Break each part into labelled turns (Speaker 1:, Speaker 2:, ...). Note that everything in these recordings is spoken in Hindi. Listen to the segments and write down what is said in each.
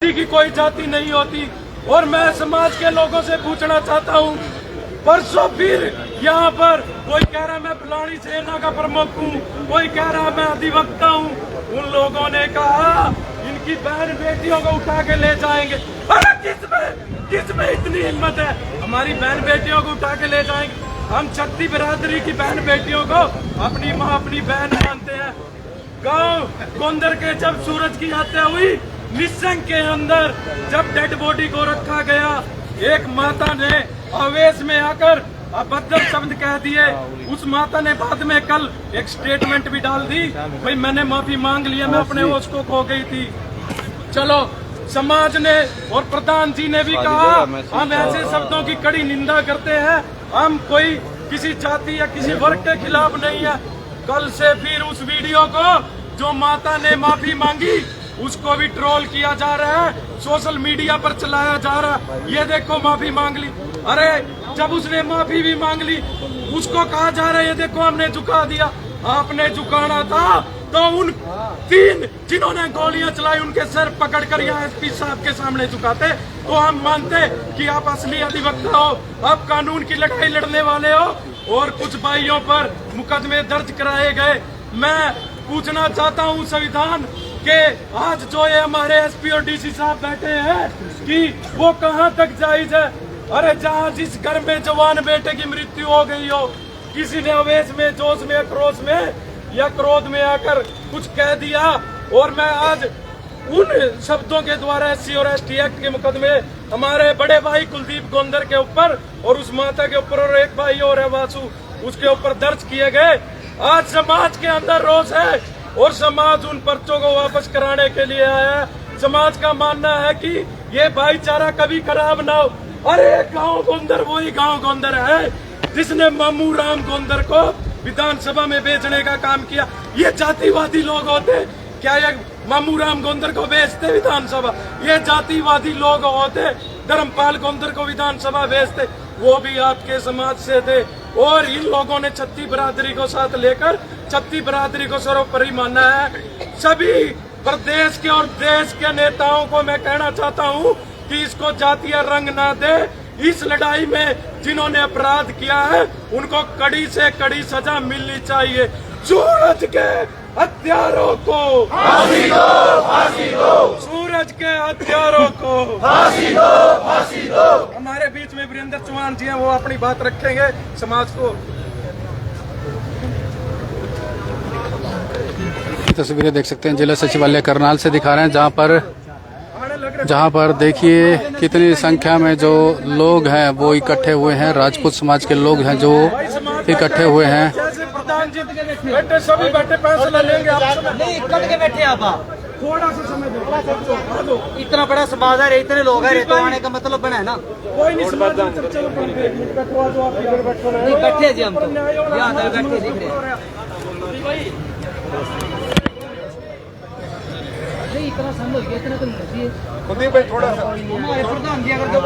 Speaker 1: किसी की कोई जाति नहीं होती। और मैं समाज के लोगों से पूछना चाहता हूँ, परसों फिर यहाँ पर कोई कह रहा है मैं फलानी सेना का प्रमुख हूँ, कोई कह रहा है मैं अधिवक्ता हूँ। उन लोगों ने कहा इनकी बहन बेटियों को उठा के ले जाएंगे। अरे किसमें इतनी हिम्मत है? हमारी बहन बेटियों को उठा के ले जाएंगे? हम छत्ती बिरादरी की बहन बेटियों को अपनी माँ अपनी बहन मानते हैं। गांव गोंदर के जब सूरज की हत्या हुई, निशंक के अंदर जब डेड बॉडी को रखा गया, एक माता ने आवेश में आकर अभद्र शब्द कह दिए। उस माता ने बाद में कल एक स्टेटमेंट भी डाल दी, भाई मैंने माफी मांग लिया, मैं अपने होश को खो गई थी। चलो, समाज ने और प्रधान जी ने भी कहा हम ऐसे शब्दों की कड़ी निंदा करते हैं, हम कोई किसी जाति या किसी वर्ग के खिलाफ नहीं है। कल से फिर उस वीडियो को जो माता ने माफी मांगी उसको भी ट्रोल किया जा रहा है, सोशल मीडिया पर चलाया जा रहा है। ये देखो माफी मांग ली। अरे जब उसने माफी भी मांग ली उसको कहा जा रहा है ये देखो हमने झुका दिया। आपने झुकाना था तो उन 3 जिन्होंने गोलियां चलाई उनके सर पकड़कर यहाँ एसपी साहब के सामने झुकाते तो हम मानते कि आप असली अधिवक्ता हो, आप कानून की लड़ाई लड़ने वाले हो। और कुछ भाइयों पर मुकदमे दर्ज कराए गए। मैं पूछना चाहता हूँ संविधान के आज जो ये हमारे एसपी और डीसी साहब बैठे हैं कि वो कहाँ तक जायज है? अरे जहाँ जिस घर में जवान बेटे की मृत्यु हो गई हो, किसी ने आवेश में, जोश में, आक्रोश में या क्रोध में आकर कुछ कह दिया, और मैं आज उन शब्दों के द्वारा SC और ST एक्ट के मुकदमे हमारे बड़े भाई कुलदीप गोंदर के ऊपर और उस माता के ऊपर और एक भाई और है वासु, उसके ऊपर दर्ज किए गए। आज समाज के अंदर रोष है और समाज उन पर्चों को वापस कराने के लिए आया है। समाज का मानना है कि ये भाईचारा कभी खराब ना हो। अरे गांव गोंदर वही गांव गोंदर है जिसने मामू राम गोंदर को विधानसभा में बेचने का काम किया। ये जातिवादी लोग होते क्या? ये मामू राम गोंदर को बेचते विधानसभा? ये जातिवादी लोग होते धर्मपाल गोंदर को विधानसभा बेचते? वो भी आपके समाज से थे। और इन लोगों ने छत्ती बिरादरी को साथ लेकर छत्ती बिरादरी को सर्वोपरि माना है। सभी प्रदेश के और देश के नेताओं को मैं कहना चाहता हूँ कि इसको जातीय रंग ना दे। इस लड़ाई में जिन्होंने अपराध किया है उनको कड़ी से कड़ी सजा मिलनी चाहिए। सूरज के हत्यारों को फांसी दो, फांसी दो। सूरज के हत्यारों को फांसी दो, फांसी दो। हमारे बीच में वीरेंद्र चौहान जी हैं, वो अपनी बात रखेंगे समाज को।
Speaker 2: तस्वीरें देख सकते हैं जिला सचिवालय करनाल से दिखा रहे हैं, जहां पर देखिए कितनी संख्या में जो लोग हैं वो इकट्ठे हुए हैं। राजपूत समाज के लोग हैं जो इकट्ठे हुए हैं।
Speaker 1: प्रधान जी बैठे, सभी बैठे, फैसला लेंगे।
Speaker 3: नहीं इकट्ठ के बैठे आप
Speaker 1: थोड़ा सा समय दो।
Speaker 3: इतना बड़ा समाज है, इतने लोग हैं, तो आने का मतलब बना है ना।
Speaker 1: कोई नहीं, चलो
Speaker 3: नहीं बैठे जी, हम तो यहाँ बैठे दिख रहे हैं। इतना संभव इतना तो नहीं।
Speaker 1: कुलदीप भाई थोड़ा सा
Speaker 3: हमारे प्रधान जी अगर जो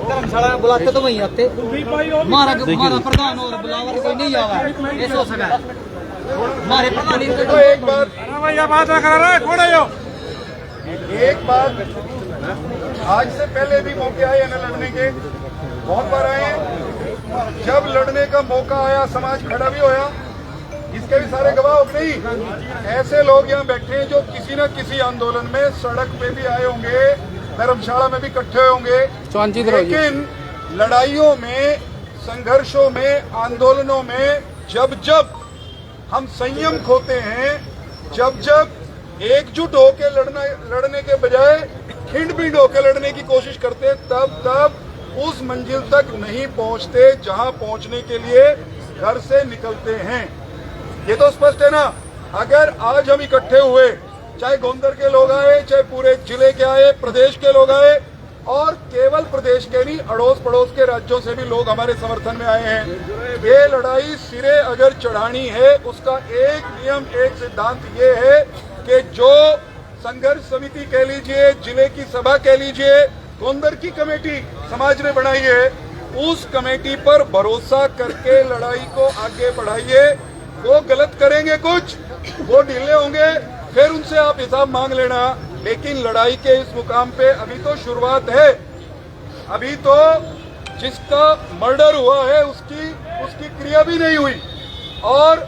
Speaker 3: धर्मशाला में बुलाते तो वहीं आते। हमारा प्रधान और बुलावर कोई नहीं आवा ऐसा हो सका। हमारे प्रधान
Speaker 1: तो एक बार बात करा रहा है थोड़ा यो। एक बार आज से पहले भी मौके आए न लड़ने के, बहुत बार आए। जब लड़ने का मौका आया समाज खड़ा भी होया, इसके भी सारे गवाह हो। नहीं ऐसे लोग यहाँ बैठे हैं जो किसी न किसी आंदोलन में सड़क पे भी आए होंगे, धर्मशाला में भी इकट्ठे होंगे, लेकिन लड़ाइयों में, संघर्षों में, आंदोलनों में जब जब हम संयम खोते हैं, जब जब एकजुट होकर लड़ने के बजाय खिंड बिंड होकर लड़ने की कोशिश करते हैं, तब तब उस मंजिल तक नहीं पहुंचते जहां पहुंचने के लिए घर से निकलते हैं। ये तो स्पष्ट है ना। अगर आज हम इकट्ठे हुए, चाहे गोंदर के लोग आए, चाहे पूरे जिले के आए, प्रदेश के लोग आए, और केवल प्रदेश के नहीं अड़ोस पड़ोस के राज्यों से भी लोग हमारे समर्थन में आए हैं। ये लड़ाई सिरे अगर चढ़ानी है, उसका एक नियम, एक सिद्धांत ये है कि जो संघर्ष समिति कह लीजिए, जिले की सभा कह लीजिए, गोंदर की कमेटी समाज ने बनाई है, उस कमेटी पर भरोसा करके लड़ाई को आगे बढ़ाइए। वो गलत करेंगे कुछ, वो ढीले होंगे, फिर उनसे आप हिसाब मांग लेना।
Speaker 4: लेकिन लड़ाई के इस मुकाम पे अभी तो शुरुआत है। अभी तो जिसका मर्डर हुआ है उसकी क्रिया भी नहीं हुई और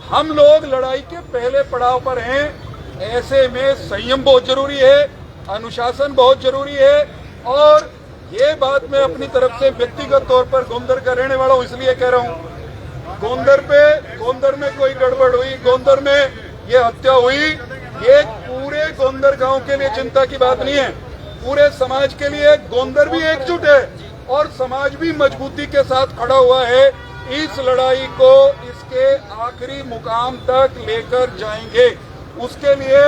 Speaker 4: हम लोग लड़ाई के पहले पड़ाव पर हैं। ऐसे में संयम बहुत जरूरी है, अनुशासन बहुत जरूरी है और ये बात मैं अपनी तरफ से व्यक्तिगत तौर पर गोंदर का रहने वाला हूं इसलिए कह रहा हूं। गोंदर में कोई गड़बड़ हुई, गोंदर में ये हत्या हुई, ये पूरे गोंदर गांव के लिए चिंता की बात नहीं है। पूरे समाज के लिए गोंदर भी एकजुट है और समाज भी मजबूती के साथ खड़ा हुआ है। इस लड़ाई को इसके आखिरी मुकाम तक लेकर जाएंगे। उसके लिए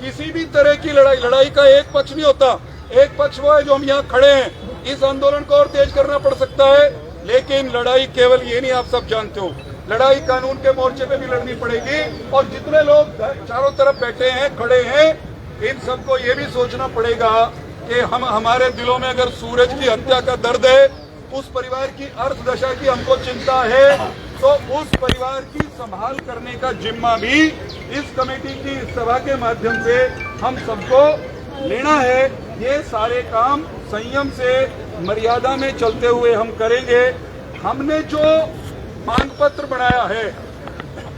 Speaker 4: किसी भी तरह की लड़ाई का एक पक्ष नहीं होता। एक पक्ष वो है जो हम यहाँ खड़े हैं। इस आंदोलन को और तेज करना पड़ सकता है, लेकिन लड़ाई केवल ये नहीं, आप सब जानते हो, लड़ाई कानून के मोर्चे पे भी लड़नी पड़ेगी। और जितने लोग चारों तरफ बैठे हैं, खड़े हैं, इन सबको ये भी सोचना पड़ेगा कि हमारे दिलों में अगर सूरज की हत्या का दर्द है, उस परिवार की अर्थदशा की हमको चिंता है, तो उस परिवार की संभाल करने का जिम्मा भी इस कमेटी की सभा के माध्यम से हम सबको लेना है। ये सारे काम संयम से, मर्यादा में चलते हुए हम करेंगे। हमने जो मांग पत्र बनाया है,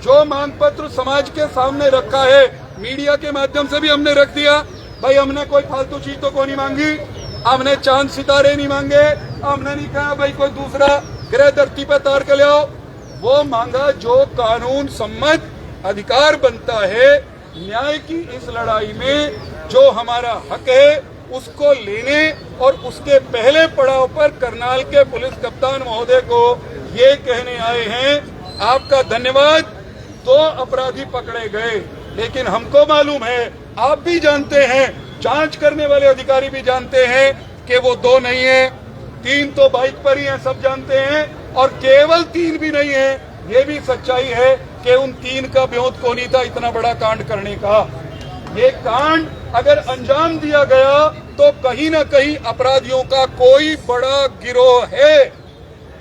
Speaker 4: जो मांग पत्र समाज के सामने रखा है, मीडिया के माध्यम से भी हमने रख दिया। भाई हमने कोई फालतू चीज तो कोई नहीं मांगी, हमने चांद सितारे नहीं मांगे, हमने नहीं कहा भाई कोई दूसरा ग्रह धरती पे तार के ले आओ। वो मांगा जो कानून सम्मत अधिकार बनता है। न्याय की इस लड़ाई में जो हमारा हक है उसको लेने और उसके पहले पड़ाव पर करनाल के पुलिस कप्तान महोदय को ये कहने आए हैं, आपका धन्यवाद। 2 अपराधी पकड़े गए, लेकिन हमको मालूम है, आप भी जानते हैं, जांच करने वाले अधिकारी भी जानते हैं कि वो 2 नहीं है, 3 तो बाइक पर ही हैं, सब जानते हैं। और केवल 3 भी नहीं है, ये भी सच्चाई है कि उन 3 का ब्योत को नहीं था इतना बड़ा कांड करने का। ये कांड अगर अंजाम दिया गया तो कहीं न कहीं अपराधियों का कोई बड़ा गिरोह है,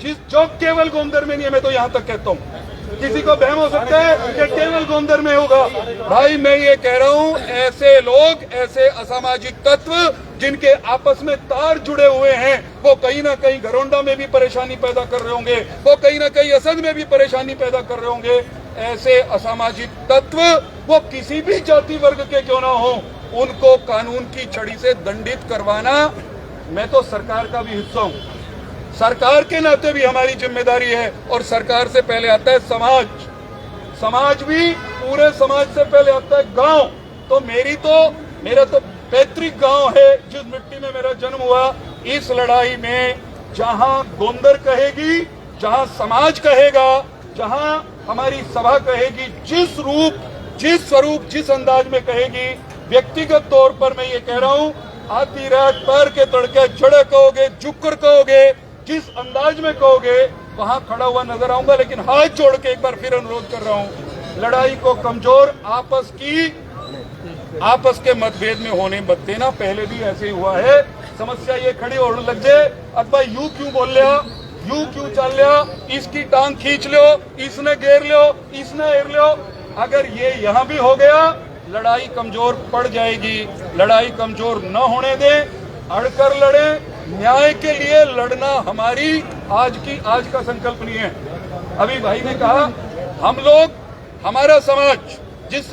Speaker 4: जो केवल गोंदर में नहीं है। मैं तो यहाँ तक कहता हूँ, किसी को बहम हो सकता है कि केवल गोंदर में होगा। भाई मैं ये कह रहा हूँ, ऐसे लोग, ऐसे असामाजिक तत्व जिनके आपस में तार जुड़े हुए हैं, वो कहीं ना कहीं घरोंडा में भी परेशानी पैदा कर रहे होंगे, वो कहीं ना कहीं असद में भी परेशानी पैदा कर रहे होंगे। ऐसे असामाजिक तत्व, वो किसी भी जाति वर्ग के क्यों ना हो, उनको कानून की छड़ी से दंडित करवाना, मैं तो सरकार का भी हिस्सा हूँ, सरकार के नाते भी हमारी जिम्मेदारी है। और सरकार से पहले आता है समाज, समाज भी, पूरे समाज से पहले आता है गांव। तो मेरा तो पैतृक गांव है, जिस मिट्टी में मेरा जन्म हुआ। इस लड़ाई में जहां गोंदर कहेगी, जहां समाज कहेगा, जहां हमारी सभा कहेगी, जिस स्वरूप, जिस अंदाज में कहेगी, व्यक्तिगत तौर पर मैं ये कह रहा हूँ, आधी रात पैर के तड़के जड़े कहोगे, जुक्कर कहोगे, जिस अंदाज में कहोगे, वहां खड़ा हुआ नजर आऊंगा। लेकिन हाथ जोड़ के एक बार फिर अनुरोध कर रहा हूं, लड़ाई को कमजोर, आपस के मतभेद में होने मत देना। पहले भी ऐसे ही हुआ है। समस्या ये खड़ी होने लग जाए, अब्बा यूं क्यों बोल लिया, यूं क्यों चल लिया, इसकी टांग खींच लो, इसने घेर लो, इसने घेर लो। अगर ये यहाँ भी हो गया, लड़ाई कमजोर पड़ जाएगी। लड़ाई कमजोर न होने दें, अड़कर लड़े। न्याय के लिए लड़ना हमारी आज का संकल्प नहीं है। अभी भाई ने कहा, हम लोग, हमारा समाज, जिस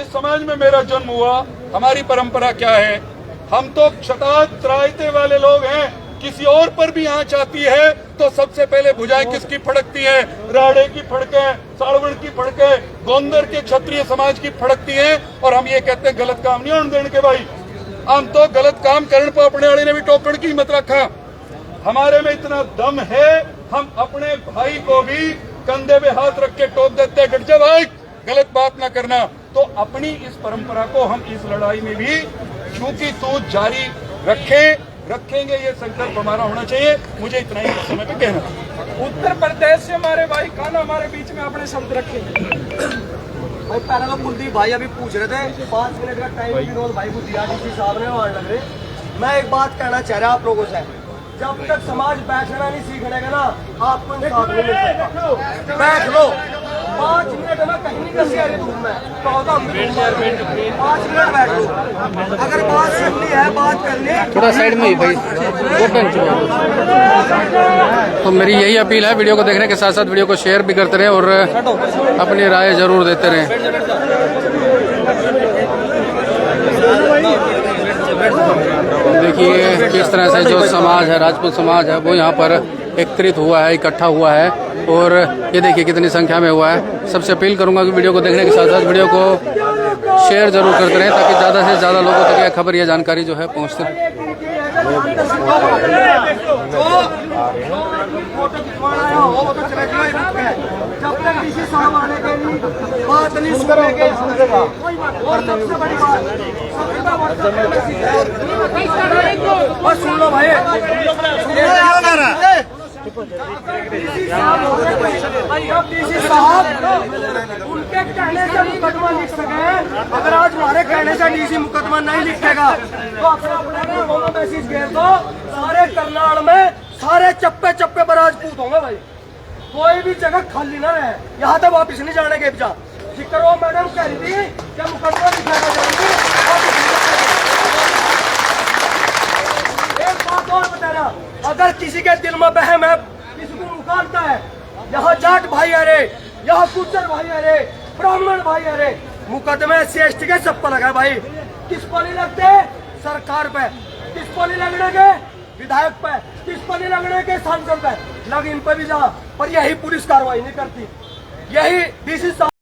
Speaker 4: समाज में मेरा जन्म हुआ, हमारी परंपरा क्या है, हम तो क्षता त्रायते वाले लोग हैं। किसी और पर भी आंच आती है तो सबसे पहले भुजाएं किसकी फड़कती है, राड़े की फड़के, साड़वण की फड़के, गोंदर के क्षत्रिय समाज की फड़कती है। और हम ये कहते हैं गलत काम नहीं होने देने के। भाई हम तो गलत काम करने पर अपने वाले ने भी टोकन की हिम्मत रखा। हमारे में इतना दम है, हम अपने भाई को भी कंधे पे हाथ रख के टोक देते हैं, गट जा भाई, गलत बात ना करना। तो अपनी इस परंपरा को हम इस लड़ाई में भी क्योंकि तो जारी रखेंगे, ये संकल्प हमारा होना चाहिए। मुझे इतना ही इस समय पे कहना था।
Speaker 1: उत्तर प्रदेश से हमारे भाई काना हमारे बीच में अपने शब्द रखे।
Speaker 3: भाई पहले तो कुलदीप भाई अभी पूछ रहे थे, 5 मिनट का टाइम विनोद भाई को दिया, डीसी साहब ने वहां लग रहे। मैं एक बात कहना चाह रहा आप लोगों से, जब तक समाज बैठना नहीं सीख लेगा ना, आपको इंसाफ नहीं मिल सकता। बैठ लो, 5 मिनट में कहीं नहीं कसी आ रही धूप में तो होगा 5 मिनट बैठो अगर बात सुननी है बात करनी
Speaker 2: थोड़ा साइड में ही भाई तो मेरी यही अपील है, वीडियो को देखने के साथ साथ वीडियो को शेयर भी करते रहें और अपनी राय जरूर देते रहें। देखिए किस तरह से जो समाज है, राजपूत समाज है, वो यहाँ पर एकत्रित हुआ है, इकट्ठा हुआ है और ये देखिए कितनी संख्या में हुआ है। सबसे अपील करूंगा कि वीडियो को देखने के साथ साथ वीडियो को शेयर जरूर करते रहें ताकि ज़्यादा से ज़्यादा लोगों तक यह खबर, यह जानकारी जो है पहुँचते रहे।
Speaker 3: जब तक किसी साहब आने के लिए बात नहीं सुनेंगे और सबसे बड़ी बात बस सुन लो भाई, जब डीसी साहब उनके कहने से मुकदमा लिख सके, अगर आज हमारे कहने से डीसी मुकदमा नहीं लिखेगा तो अपने मैसेज भेज दो, सारे करनाल में सारे चप्पे चप्पे पर राजपूत होंगे भाई, कोई भी जगह खाली ना रहे, यहाँ तक वापिस नहीं जाने के बचा। जिक्र वो मैडम कह रही थी कि मुकदमा लिखाना चाहिए। एक बात और बता रहा, अगर किसी के दिल में बहम है, किसी को मुकालता है, यहाँ जाट भाई अरे, यहाँ गुज्जर भाई अरे, ब्राह्मण भाई अरे, मुकदमे SC/ST के सब पर लगा भाई। किस पर नहीं लगते? सरकार पे। किस पर नहीं लगने के? विधायक पे। किस पर नहीं लगने के? सांसद पे। लग इन पे भी जा, पर यही पुलिस कार्रवाई नहीं करती, यही डीसी